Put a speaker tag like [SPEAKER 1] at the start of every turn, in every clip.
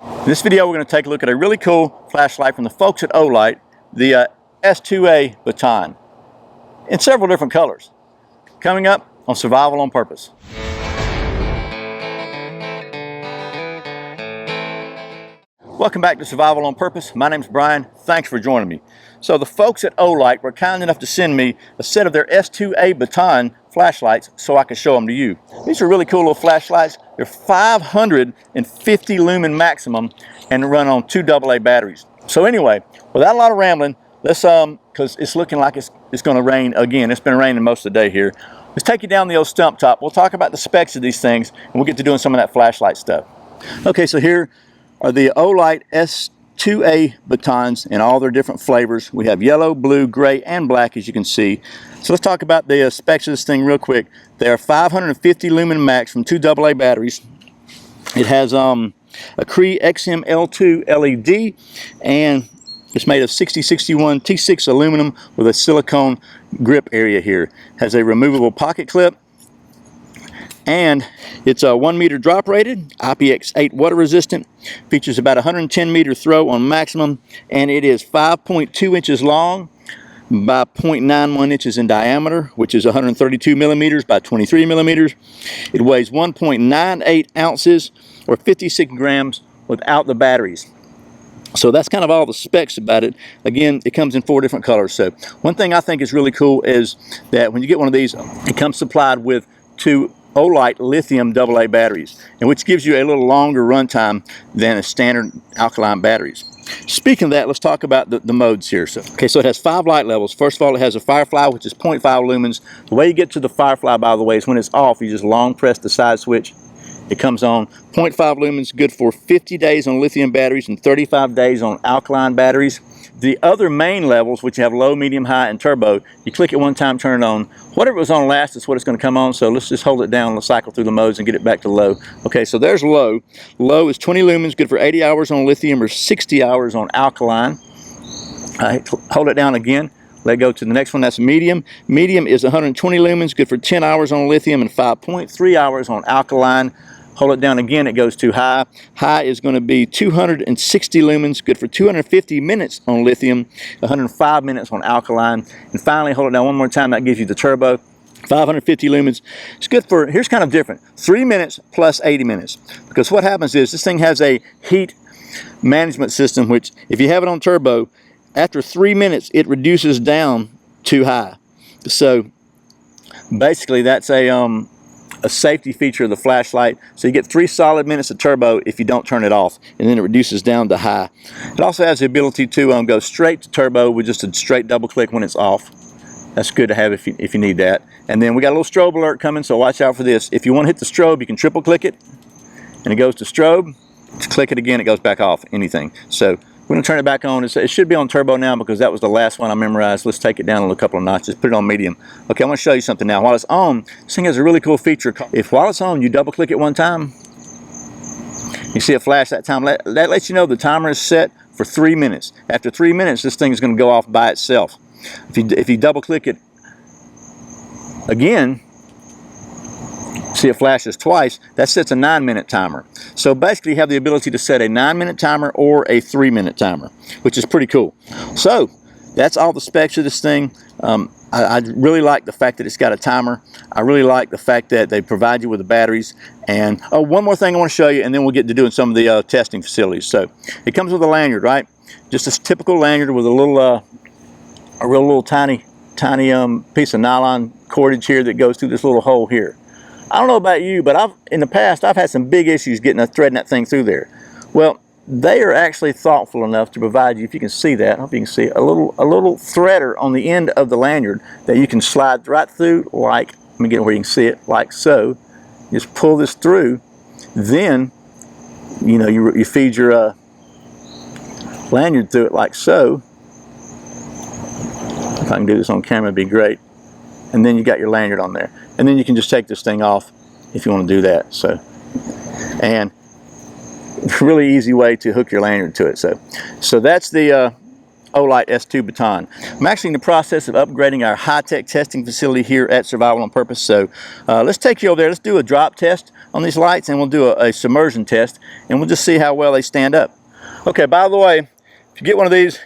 [SPEAKER 1] In this video, we're going to take a look at a really cool flashlight from the folks at Olight, the S2A Baton, in several different colors. Coming up on Survival on Purpose. Welcome back to Survival on Purpose. My name's Brian. Thanks for joining me. So the folks at Olight were kind enough to send me a set of their S2A Baton flashlights so I could show them to you. These are really cool little flashlights. They're 550 lumen maximum and run on 2 AA batteries. So anyway, without a lot of rambling, let's because it's looking like it's going to rain again. It's been raining most of the day here. Let's take you down the old stump top. We'll talk about the specs of these things and we'll get to doing some of that flashlight stuff. Okay, so here are the Olight S2A Batons in all their different flavors. We have yellow, blue, gray, and black, as you can see. So let's talk about the specs of this thing real quick. They are 550 lumen max from 2 AA batteries. It has a Cree XM-L2 LED, and it's made of 6061 T6 aluminum with a silicone grip area here. Has a removable pocket clip. And it's a 1 meter drop rated, IPX8 water resistant, features about 110 meter throw on maximum, and it is 5.2 inches long by 0.91 inches in diameter, which is 132 millimeters by 23 millimeters. It weighs 1.98 ounces or 56 grams without the batteries. So that's kind of all the specs about it. Again, it comes in 4 different colors. So one thing I think is really cool is that when you get one of these, it comes supplied with 2 Olight lithium AA batteries, and which gives you a little longer runtime than a standard alkaline batteries. Speaking of that, let's talk about the modes here. So it has 5 light levels. First of all, it has a Firefly, which is 0.5 lumens. The way you get to the Firefly, by the way, is when it's off, you just long press the side switch. It comes on. 0.5 lumens, good for 50 days on lithium batteries and 35 days on alkaline batteries. The other main levels, which have low, medium, high, and turbo, you click it one time, turn it on. Whatever it was on last is what it's going to come on, so let's just hold it down, let's cycle through the modes and get it back to low. Okay, so there's low. Low is 20 lumens, good for 80 hours on lithium or 60 hours on alkaline. Hold it down again. Let go to the next one, that's medium. Medium is 120 lumens, good for 10 hours on lithium and 5.3 hours on alkaline. Hold it down again, it goes to high. High is going to be 260 lumens, good for 250 minutes on lithium, 105 minutes on alkaline. And finally, hold it down one more time, that gives you the turbo. 550 lumens. It's good for, here's kind of different, 3 minutes plus 80 minutes. Because what happens is this thing has a heat management system, which if you have it on turbo, after 3 minutes, it reduces down to high. So basically that's a safety feature of the flashlight. So you get 3 solid minutes of turbo if you don't turn it off, and then it reduces down to high. It also has the ability to go straight to turbo with just a straight double click when it's off. That's good to have if you need that. And then we got a little strobe alert coming, so watch out for this. If you want to hit the strobe, you can triple click it and it goes to strobe. To click it again, it goes back off, anything. So we're going to turn it back on. It should be on turbo now because that was the last one I memorized. Let's take it down a couple of notches, put it on medium. Okay, I want to show you something now. While it's on, this thing has a really cool feature. If while it's on, you double click it one time, you see it flash that time. That lets you know the timer is set for 3 minutes. After 3 minutes, this thing is going to go off by itself. If you double click it again, see it flashes twice, that sets a 9-minute timer. So basically you have the ability to set a 9-minute timer or a 3-minute timer, which is pretty cool. So that's all the specs of this thing. I really like the fact that it's got a timer. I really like the fact that they provide you with the batteries. And one more thing I want to show you, and then we'll get to doing some of the testing facilities. So it comes with a lanyard, right? Just a typical lanyard with a little tiny piece of nylon cordage here that goes through this little hole here. I don't know about you, but in the past I've had some big issues threading that thing through there. Well, they are actually thoughtful enough to provide you, if you can see that, I hope you can see, a little threader on the end of the lanyard that you can slide right through, like, let me get where you can see it, like so. Just pull this through, then you feed your lanyard through it like so. If I can do this on camera, it'd be great. And then you got your lanyard on there. And then you can just take this thing off if you want to do that. So, and really easy way to hook your lanyard to it. So that's the Olight S2A Baton. I'm actually in the process of upgrading our high-tech testing facility here at Survival on Purpose. So let's take you over there. Let's do a drop test on these lights, and we'll do a submersion test, and we'll just see how well they stand up. Okay, by the way, if you get one of these,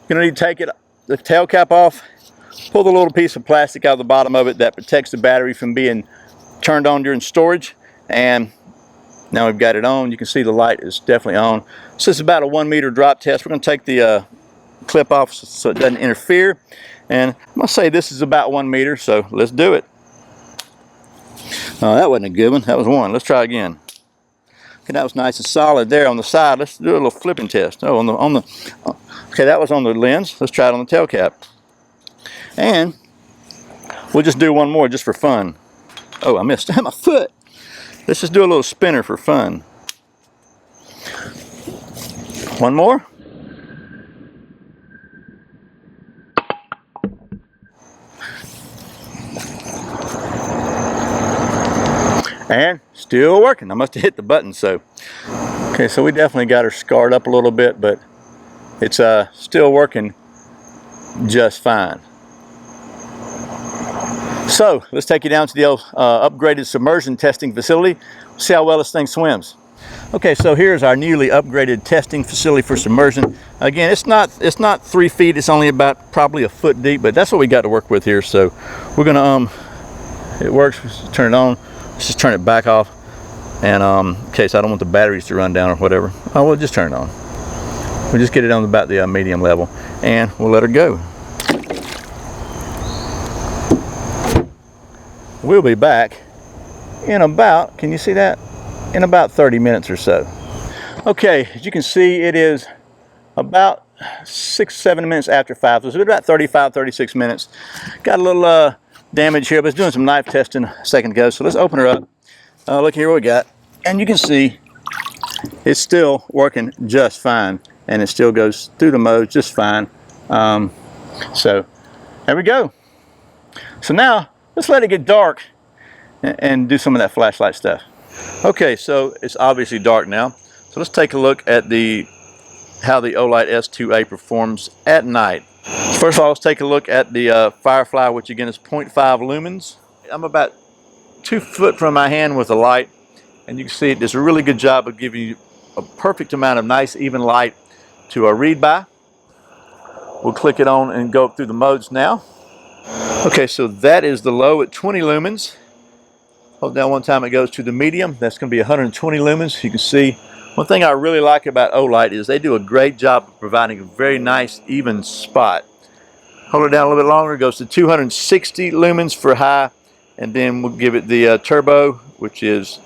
[SPEAKER 1] you're going to need to take the tail cap off, pull the little piece of plastic out of the bottom of it that protects the battery from being turned on during storage, and now we've got it on. You can see the light is definitely on. So this is about a 1 meter drop test. We're going to take the clip off so it doesn't interfere, and I'm going to say this is about 1 meter, so let's do it. Oh, that wasn't a good one. That was one. Let's try again. Okay, that was nice and solid there on the side. Let's do a little flipping test. Oh, okay, that was on the lens. Let's try it on the tail cap. And we'll just do one more just for fun. Oh, I missed my foot. Let's just do a little spinner for fun. One more. And still working. I must have hit the button. So okay, so we definitely got her scarred up a little bit, but it's still working just fine. So let's take you down to the upgraded submersion testing facility. See how well this thing swims. Okay, so here's our newly upgraded testing facility for submersion. Again, it's not 3 feet. It's only about probably a foot deep, but that's what we got to work with here. So we're gonna it works. Let's turn it on. Let's just turn it back off, and in case I don't want the batteries to run down or whatever, we'll just turn it on. We'll just get it on about the medium level, and we'll let her go. We'll be back in about, can you see that? In about 30 minutes or so. Okay, as you can see, it is about 6-7 minutes after 5, so it's about 35-36 minutes. Got a little damage here, but it's doing some knife testing a second ago, so let's open her up. Look here what we got, and you can see it's still working just fine, and it still goes through the modes just fine. So there we go. So now let's let it get dark and do some of that flashlight stuff. Okay, so it's obviously dark now, so let's take a look at how the Olight S2A performs at night. First of all, let's take a look at the Firefly, which again is 0.5 lumens. I'm about 2 foot from my hand with the light, and you can see it does a really good job of giving you a perfect amount of nice even light to read by. We'll click it on and go through the modes now. Okay, so that is the low at 20 lumens. Hold down one time, it goes to the medium. That's going to be 120 lumens. You can see one thing I really like about Olight is they do a great job of providing a very nice even spot. Hold it down a little bit longer, it goes to 260 lumens for high, and then we'll give it the turbo, which is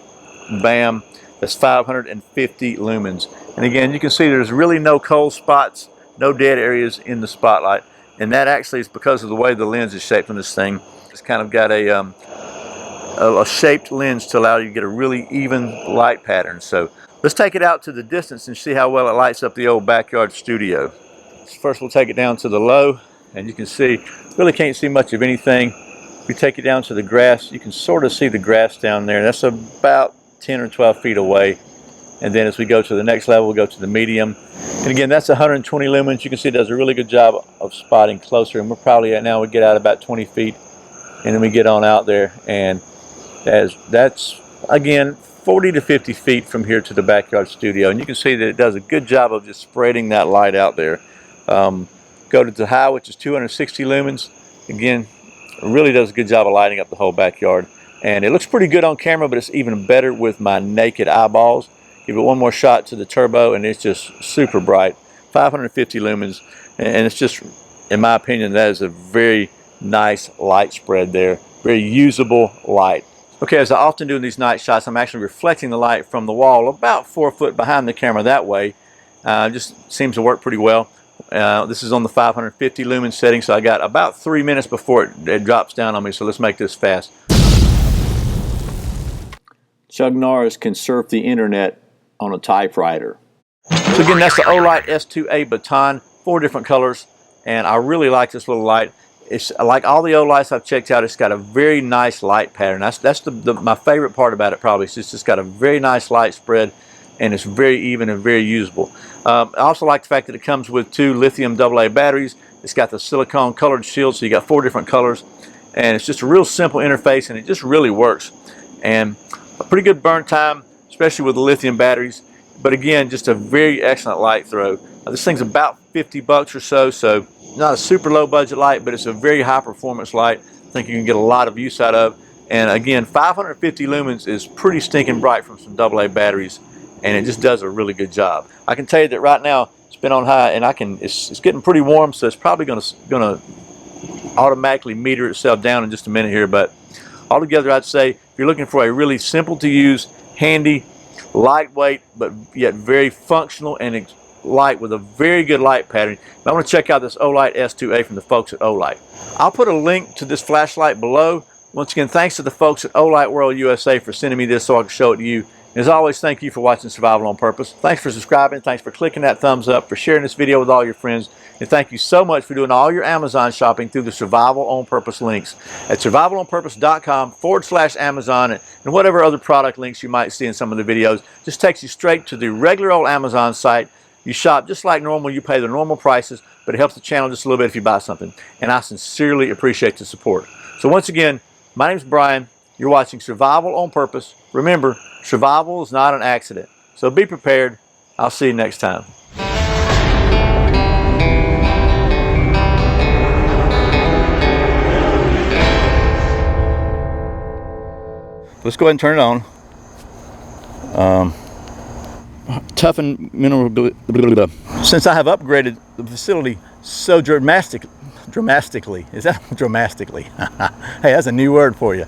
[SPEAKER 1] bam, that's 550 lumens. And again, you can see there's really no cold spots, no dead areas in the spotlight, and that actually is because of the way the lens is shaped on this thing. It's kind of got a shaped lens to allow you to get a really even light pattern. So let's take it out to the distance and see how well it lights up the old backyard studio. First we'll take it down to the low, and you can see, really can't see much of anything. If we take it down to the grass, you can sort of see the grass down there. That's about 10 or 12 feet away. And then as we go to the next level, we'll go to the medium. And again, that's 120 lumens. You can see it does a really good job of spotting closer. And we're probably at now, we get out about 20 feet. And then we get on out there, and that's again 40 to 50 feet from here to the backyard studio, and you can see that it does a good job of just spreading that light out there. Go to the high, which is 260 lumens. Again, it really does a good job of lighting up the whole backyard, and it looks pretty good on camera, but it's even better with my naked eyeballs. Give it one more shot to the turbo, and it's just super bright. 550 lumens, and it's just, in my opinion, that is a very nice light spread there. Very usable light. Okay, as I often do in these night shots, I'm actually reflecting the light from the wall about 4 foot behind the camera that way. Just seems to work pretty well. This is on the 550 lumen setting, so I got about 3 minutes before it drops down on me, so let's make this fast. Chuck Norris can surf the internet on a typewriter. So again, that's the Olight S2A Baton, 4 different colors, and I really like this little light. It's like all the Olights I've checked out, it's got a very nice light pattern. That's my favorite part about it probably. It's just got a very nice light spread. and it's very even and very usable. I also like the fact that it comes with 2 lithium AA batteries. It's got the silicone colored shield, so you got 4 different colors, and it's just a real simple interface, and it just really works. And a pretty good burn time, especially with the lithium batteries. But again, just a very excellent light throw. This thing's about 50 bucks or so, so not a super low budget light, but it's a very high performance light. I think you can get a lot of use out of. And again, 550 lumens is pretty stinking bright from some AA batteries, and it just does a really good job. I can tell you that right now it's been on high, and it's getting pretty warm, so it's probably gonna automatically meter itself down in just a minute here. But altogether, I'd say if you're looking for a really simple to use, handy, lightweight, but yet very functional and light with a very good light pattern, I want to check out this Olight S2A from the folks at Olight. I'll put a link to this flashlight below. Once again, thanks to the folks at Olight World USA for sending me this so I can show it to you. And as always, thank you for watching Survival on Purpose. Thanks for subscribing. Thanks for clicking that thumbs up, for sharing this video with all your friends. And thank you so much for doing all your Amazon shopping through the Survival on Purpose links at survivalonpurpose.com/Amazon, and whatever other product links you might see in some of the videos. Just takes you straight to the regular old Amazon site. You shop just like normal. You pay the normal prices, but it helps the channel just a little bit if you buy something. And I sincerely appreciate the support. So once again, my name's Brian. You're watching Survival on Purpose. Remember, survival is not an accident. So be prepared. I'll see you next time. Let's go ahead and turn it on. Toughen mineral. Since I have upgraded the facility so dramatically, is that dramatically? Hey, that's a new word for you.